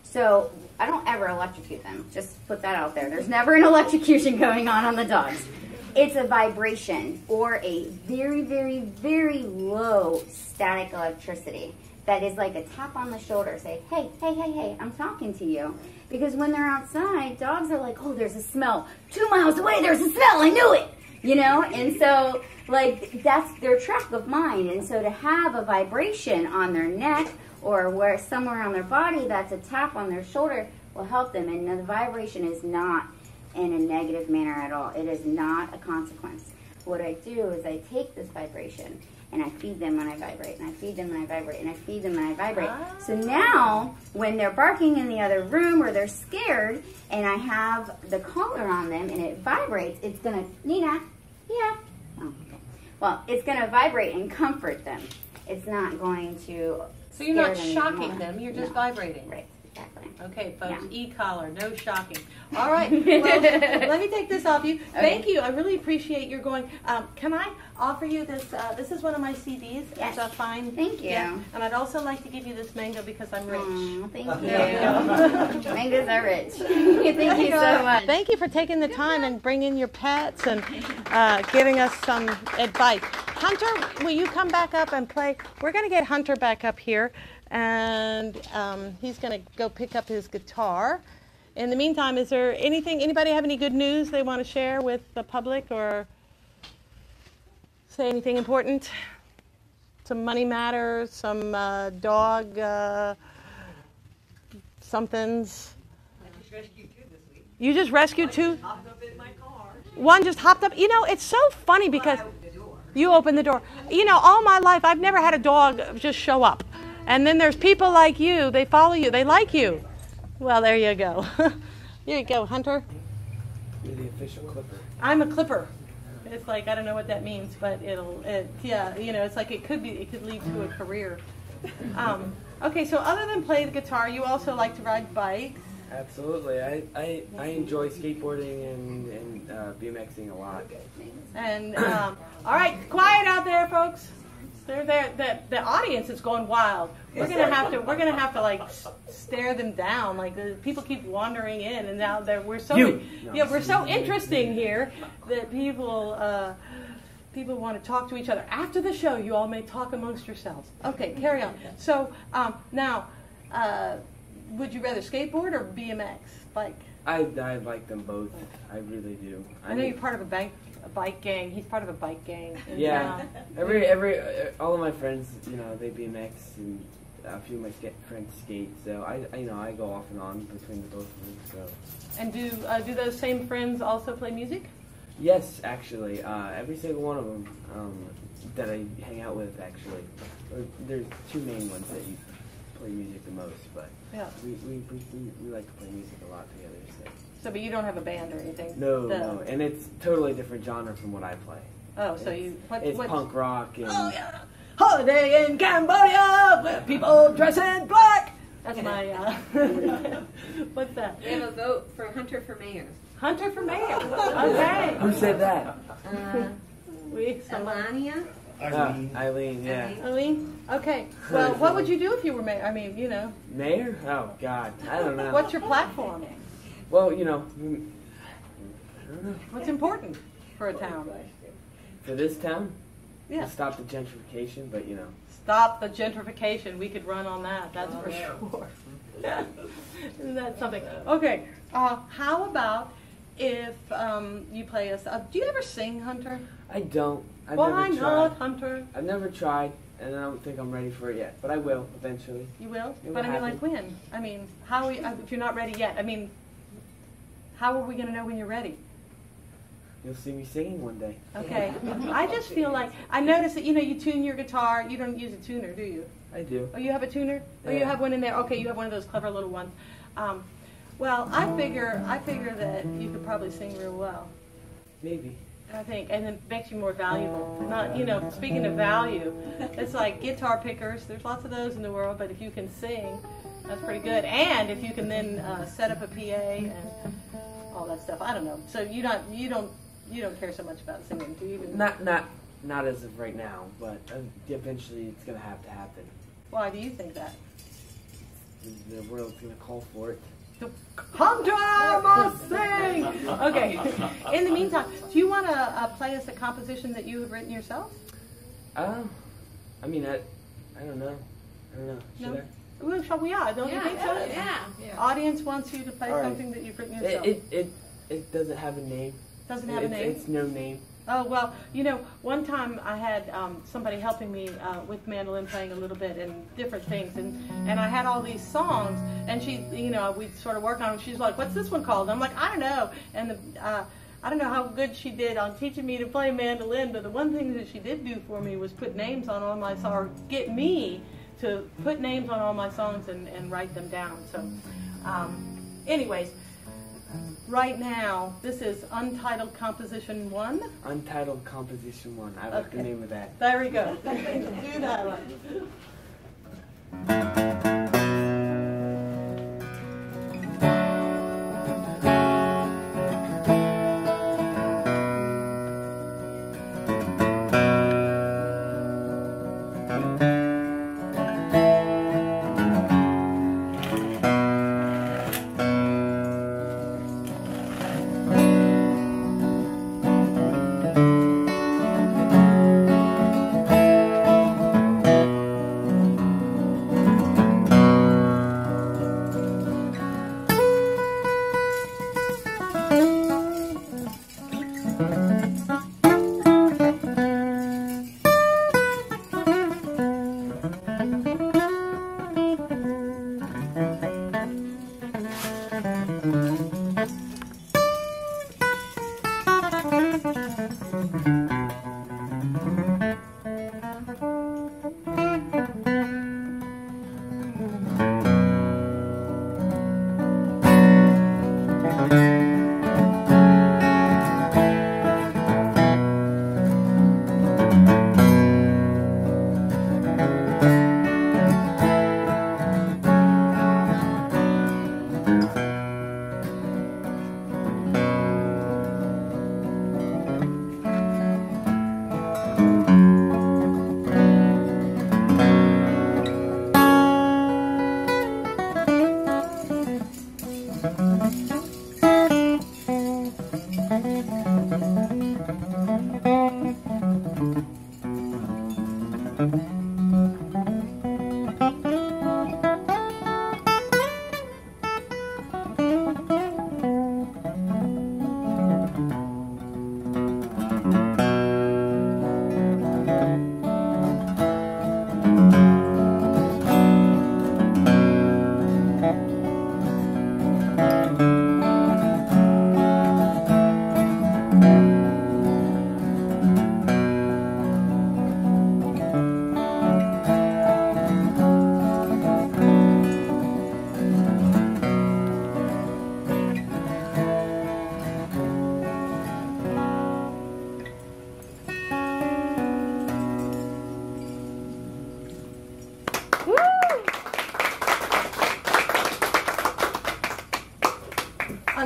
So I don't ever electrocute them. Just put that out there. There's never an electrocution going on the dogs. It's a vibration or a very, very, very low static electricity that is like a tap on the shoulder. Say, hey, hey, hey, hey, I'm talking to you. Because when they're outside, dogs are like, oh, there's a smell. 2 miles away, there's a smell. I knew it. You know? And so, like, that's their track of mind. And so to have a vibration on their neck or where somewhere on their body that's a tap on their shoulder will help them. And the vibration is not in a negative manner at all. It is not a consequence. What I do is I take this vibration and I feed them when I vibrate, and I feed them when I vibrate, and I feed them when I vibrate. So now, when they're barking in the other room or they're scared, and I have the collar on them and it vibrates, it's gonna, Nina, yeah. Oh, okay. Well, it's gonna vibrate and comfort them. It's not going to
So you're not
scare them
shocking
anymore.
them, you're just
No.
vibrating.
Right. Exactly.
Okay, folks,
Yeah.
e-collar, no shocking. All right, well, let me take this off you. Thank you. I really appreciate your going. Can I offer you this? This is one of my CDs.
Yes.
It's a fine.
Thank you.
Yeah. And I'd also like to give you this mango because I'm rich.
Thank you.
There you go.
Mangoes are rich. Thank you so much.
Thank you for taking the time and bringing your pets and giving us some advice. Hunter, will you come back up and play? We're going to get Hunter back up here, and he's going to go pick up his guitar. In the meantime, is there anybody have any good news they want to share with the public or say anything important? Some money matters, some dog somethings.
I just rescued 2 this week.
You just rescued 2?
Hopped up in my car.
One just hopped up. You know, it's so funny because
I opened the door.
you opened the door. You know, all my life I've never had a dog just show up. And then there's people like you. They follow you. They like you. Well, there you go. Here you go, Hunter.
You're the official clipper.
I'm a clipper. It's like, I don't know what that means, but yeah, you know, it's like it could lead to a career. Okay, so other than play the guitar, you also like to ride bikes.
Absolutely. I enjoy skateboarding and BMXing a lot.
And all right, quiet out there, folks. They're there. The audience is going wild. We're gonna have to like stare them down. Like the people keep wandering in, and now we're so interesting here that people want to talk to each other after the show. You all may talk amongst yourselves. Okay, carry on. So now, would you rather skateboard or BMX bike?
I like them both. I really do.
I know you're part of a bike gang. He's part of a bike gang.
Yeah. All of my friends, you know, they BMX and a few of my friends skate. So I go off and on between the both of them. So.
And do those same friends also play music?
Yes, actually, every single one of them that I hang out with, actually. There's 2 main ones that you play music the most, but
yeah,
we like to play music a lot together.
So, but you don't have a band or anything?
No, and it's totally different genre from what I play.
Oh, so
it's punk rock and...
Oh, yeah. Holiday in Cambodia where people dress in black. That's my, what's that?
We have a vote for Hunter for mayor.
Hunter for mayor. Okay.
Who said that?
Melania?
Eileen, yeah.
Eileen? Okay. Well, what would you do if you were mayor? I mean, you know.
Mayor? Oh, God. I don't know.
What's your platform?
Well, you know, I don't know.
What's important for a town?
For this town?
Yeah.
To stop the gentrification, but you know.
Stop the gentrification. We could run on that. That's for sure. Isn't that something? Okay. How about if you play us? Do you ever sing, Hunter?
I don't.
Why
never
not,
tried.
Hunter?
I've never tried, and I don't think I'm ready for it yet. But I will eventually.
You will?
It
But
will
I mean, like
happen.
when? I mean, how are we, if you're not ready yet? I mean, how are we going to know when you're ready?
You'll see me singing one day.
Okay. I just feel like, I notice that, you know, you tune your guitar. You don't use a tuner, do you?
I do.
Oh, you have a tuner? Oh, you
Yeah.
have one in there? Okay, you have one of those clever little ones. Well, I figure that you could probably sing real well.
Maybe.
I think, and it makes you more valuable. Not, you know, speaking of value, it's like guitar pickers. There's lots of those in the world, but if you can sing, that's pretty good. And if you can then set up a PA and all that stuff, I don't know. So you don't care so much about singing, do you?
Not as of right now, but eventually it's gonna have to happen.
Why do you think that?
The world's gonna call for it.
Hunter must sing! Okay. In the meantime, do you want to play us a composition that you have written yourself?
I mean, I don't know. Should
No?
I?
Well, shall we? Don't you think so?
Yeah.
Audience wants you to play
All right.
something that you've written yourself.
It doesn't have a name.
Doesn't have a name?
It's no name.
Oh, well, you know, one time I had somebody helping me with mandolin playing a little bit and different things, and I had all these songs, and she, you know, we'd sort of work on them. She's like, what's this one called? And I'm like, I don't know. And I don't know how good she did on teaching me to play mandolin, but the one thing that she did do for me was put names on all my songs, or get me to put names on all my songs and write them down. So, anyways, right now, this is Untitled Composition 1.
Untitled Composition 1. I like the name of that.
There we go. Do that one.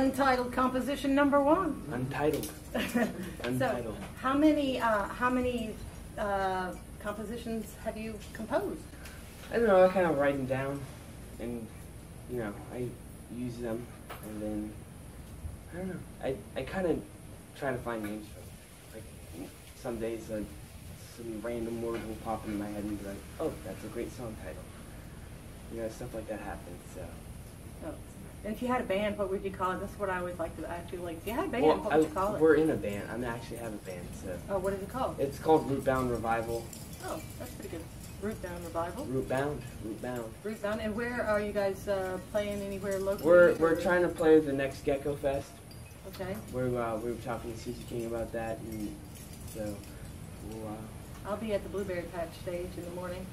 Untitled composition number 1.
Untitled. Untitled.
So, how many compositions have you composed?
I don't know, I kind of write them down, and, you know, I use them, and then, I don't know, I kind of try to find names for them. Like, some days, like, some random word will pop into my head and be like, oh, that's a great song title. You know, stuff like that happens, so.
Oh. And if you had a band, what would you call it? That's what I always like to ask you. Like, if you had a band,
Well,
what would you call it?
we're in a band. I actually have a band, so.
Oh, what is it called?
It's called Rootbound Revival.
Oh, that's pretty good. Rootbound Revival.
Rootbound.
Rootbound. And where are you guys playing? Anywhere locally?
We're trying to play the next Gecko Fest.
Okay.
We were talking to Susie King about that, and so we'll,
I'll be at the Blueberry Patch stage in the morning.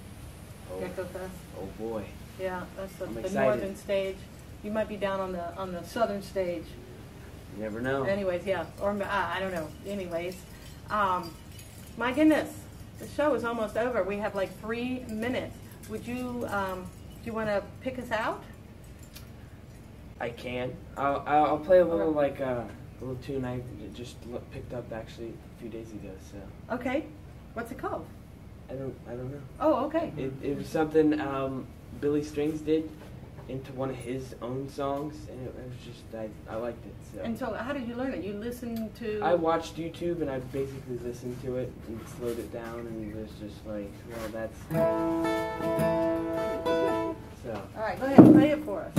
oh,
Gecko Fest.
oh boy.
Yeah, that's
I'm
the
excited.
northern stage. You might be down on the southern stage.
You never know.
Anyways, yeah, or I don't know. Anyways, my goodness, the show is almost over. We have like 3 minutes. Would you do you want to pick us out?
I can. I'll play a little like a little tune I just picked up actually a few days ago. So
Okay, what's it called?
I don't know.
Oh, okay.
It was something Billy Strings did into one of his own songs, and it was just I liked it. So.
And so, how did you learn it? You listened to?
I watched YouTube, and I basically listened to it and slowed it down, and it was just like, well, that's so.
All right, go ahead, play it for us.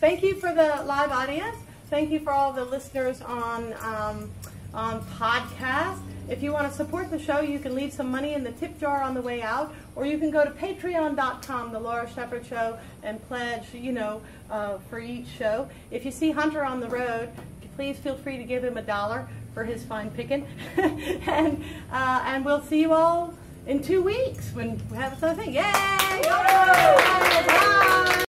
Thank you for the live audience. Thank you for all the listeners on podcast. If you want to support the show, you can leave some money in the tip jar on the way out, or you can go to patreon.com, The Laura Shepard Show, and pledge, for each show. If you see Hunter on the road, please feel free to give him $1 for his fine picking. and we'll see you all in 2 weeks when we have another thing. Yay! Bye!